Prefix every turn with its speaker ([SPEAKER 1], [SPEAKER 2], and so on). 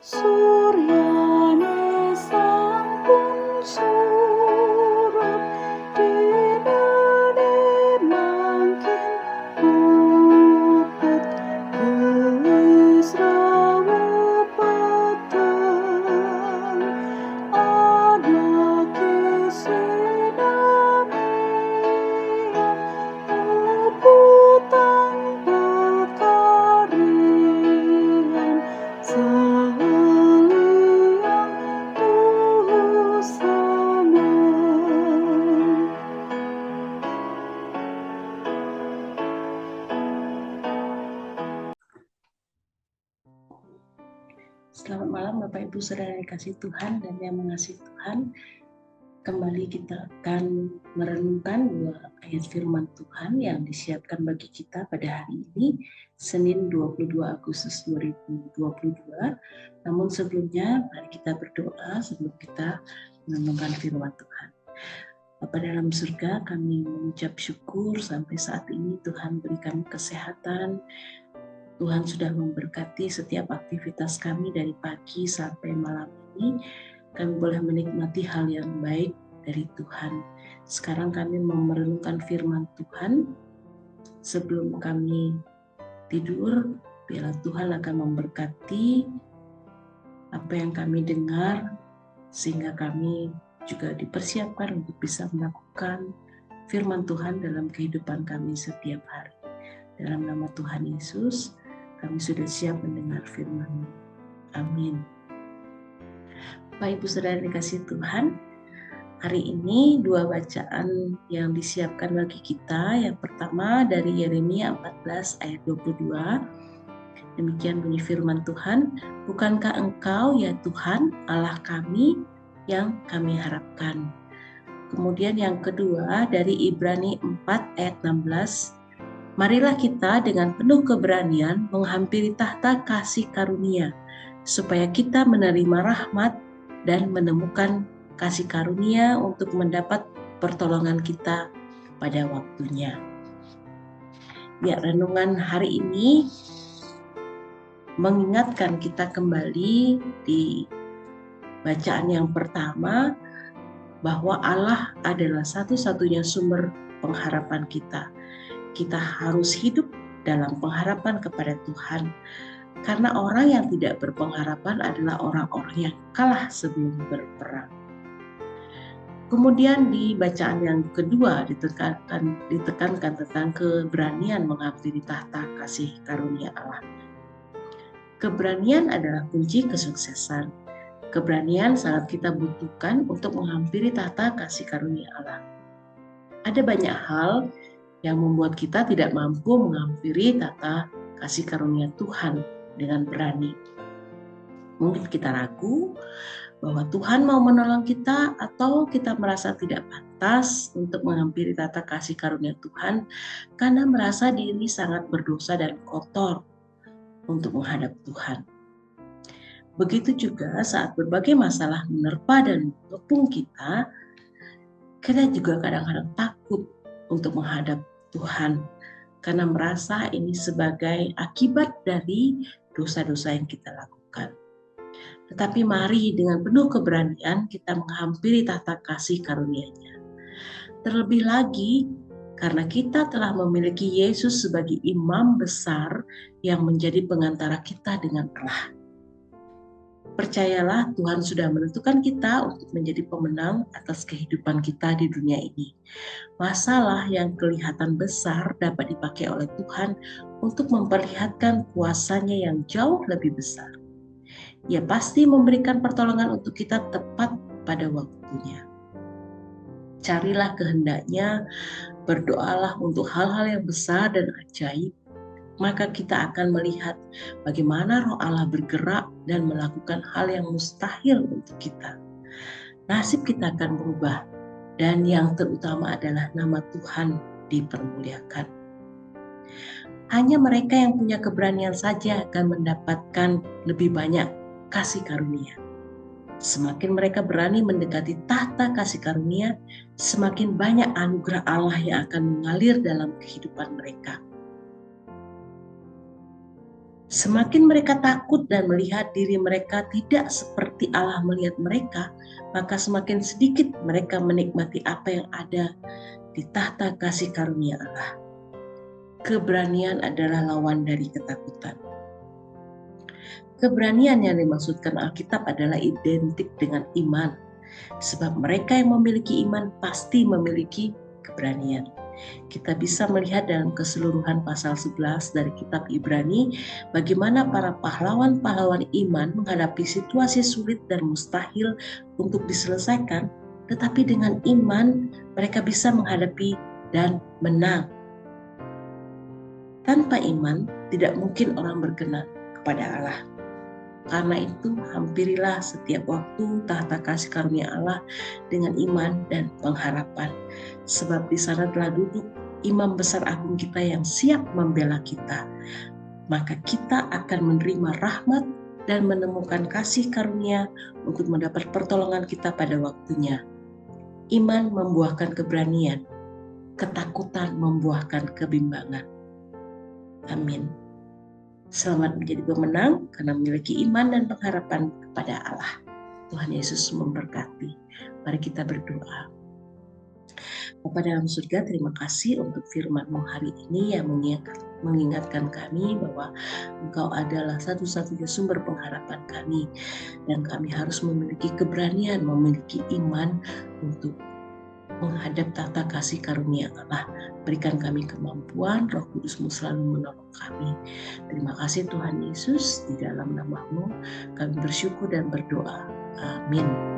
[SPEAKER 1] Suryane sampun surup dinane mangkin mupet wis rawuh peteng ana kesinamian uputang pekarian saliang tusana.
[SPEAKER 2] Selamat malam Bapak Ibu Saudara yang dikasihi Tuhan dan yang mengasihi Tuhan. Kembali kita akan merenungkan dua ayat firman Tuhan yang disiapkan bagi kita pada hari ini, Senin 22 Agustus 2022. Namun sebelumnya, mari kita berdoa sebelum kita merenungkan firman Tuhan. Bapa dalam surga, kami mengucap syukur sampai saat ini Tuhan berikan kesehatan. Tuhan sudah memberkati setiap aktivitas kami dari pagi sampai malam ini. Kami boleh menikmati hal yang baik dari Tuhan. Sekarang kami mau merenungkan firman Tuhan. Sebelum kami tidur, biarlah Tuhan akan memberkati apa yang kami dengar, sehingga kami juga dipersiapkan untuk bisa melakukan firman Tuhan dalam kehidupan kami setiap hari. Dalam nama Tuhan Yesus, kami sudah siap mendengar firman-Mu. Amin. Bapak Ibu Saudara dikasihi Tuhan, hari ini dua bacaan yang disiapkan bagi kita. Yang pertama dari Yeremia 14 ayat 22. Demikian bunyi firman Tuhan, bukankah Engkau ya Tuhan Allah kami yang kami harapkan. Kemudian yang kedua dari Ibrani 4 ayat 16. Marilah kita dengan penuh keberanian menghampiri tahta kasih karunia, supaya kita menerima rahmat dan menemukan kasih karunia untuk mendapat pertolongan kita pada waktunya. Ya, renungan hari ini mengingatkan kita kembali di bacaan yang pertama bahwa Allah adalah satu-satunya sumber pengharapan kita. Kita harus hidup dalam pengharapan kepada Tuhan. Karena orang yang tidak berpengharapan adalah orang-orang yang kalah sebelum berperang. Kemudian di bacaan yang kedua ditekankan tentang keberanian menghampiri tahta kasih karunia Allah. Keberanian adalah kunci kesuksesan. Keberanian sangat kita butuhkan untuk menghampiri tahta kasih karunia Allah. Ada banyak hal yang membuat kita tidak mampu menghampiri tahta kasih karunia Tuhan dengan berani. Mungkin kita ragu bahwa Tuhan mau menolong kita, atau kita merasa tidak pantas untuk menghampiri tahta kasih karunia Tuhan karena merasa diri sangat berdosa dan kotor untuk menghadap Tuhan. Begitu juga saat berbagai masalah menerpa dan mengepung kita juga kadang-kadang takut untuk menghadap Tuhan karena merasa ini sebagai akibat dari dosa-dosa yang kita lakukan. Tetapi mari dengan penuh keberanian kita menghampiri tahta kasih karunia-Nya. Terlebih lagi karena kita telah memiliki Yesus sebagai imam besar yang menjadi pengantara kita dengan Allah. Percayalah, Tuhan sudah menentukan kita untuk menjadi pemenang atas kehidupan kita di dunia ini. Masalah yang kelihatan besar dapat dipakai oleh Tuhan untuk memperlihatkan kuasa-Nya yang jauh lebih besar. Ia pasti memberikan pertolongan untuk kita tepat pada waktunya. Carilah kehendak-Nya, berdoalah untuk hal-hal yang besar dan ajaib. Maka kita akan melihat bagaimana Roh Allah bergerak dan melakukan hal yang mustahil untuk kita. Nasib kita akan berubah, dan yang terutama adalah nama Tuhan dipermuliakan. Hanya mereka yang punya keberanian saja akan mendapatkan lebih banyak kasih karunia. Semakin mereka berani mendekati tahta kasih karunia, semakin banyak anugerah Allah yang akan mengalir dalam kehidupan mereka. Semakin mereka takut dan melihat diri mereka tidak seperti Allah melihat mereka, maka semakin sedikit mereka menikmati apa yang ada di tahta kasih karunia Allah. Keberanian adalah lawan dari ketakutan. Keberanian yang dimaksudkan Alkitab adalah identik dengan iman. Sebab mereka yang memiliki iman pasti memiliki keberanian. Kita bisa melihat dalam keseluruhan pasal 11 dari kitab Ibrani bagaimana para pahlawan-pahlawan iman menghadapi situasi sulit dan mustahil untuk diselesaikan, tetapi dengan iman mereka bisa menghadapi dan menang. Tanpa iman tidak mungkin orang berkenan kepada Allah. Karena itu, hampirilah setiap waktu tahta kasih karunia Allah dengan iman dan pengharapan. Sebab di sana telah duduk Imam Besar Agung kita yang siap membela kita. Maka kita akan menerima rahmat dan menemukan kasih karunia untuk mendapat pertolongan kita pada waktunya. Iman membuahkan keberanian, ketakutan membuahkan kebimbangan. Amin. Selamat menjadi pemenang karena memiliki iman dan pengharapan kepada Allah. Tuhan Yesus memberkati. Mari kita berdoa. Bapa dalam surga, terima kasih untuk firman-Mu hari ini yang mengingatkan kami bahwa Engkau adalah satu-satunya sumber pengharapan kami. Dan kami harus memiliki keberanian, memiliki iman untuk menghadap tahta kasih karunia Allah. Berikan kami kemampuan, Roh Kudus-Mu selalu menolong kami. Terima kasih Tuhan Yesus, di dalam nama-Mu kami bersyukur dan berdoa. Amin.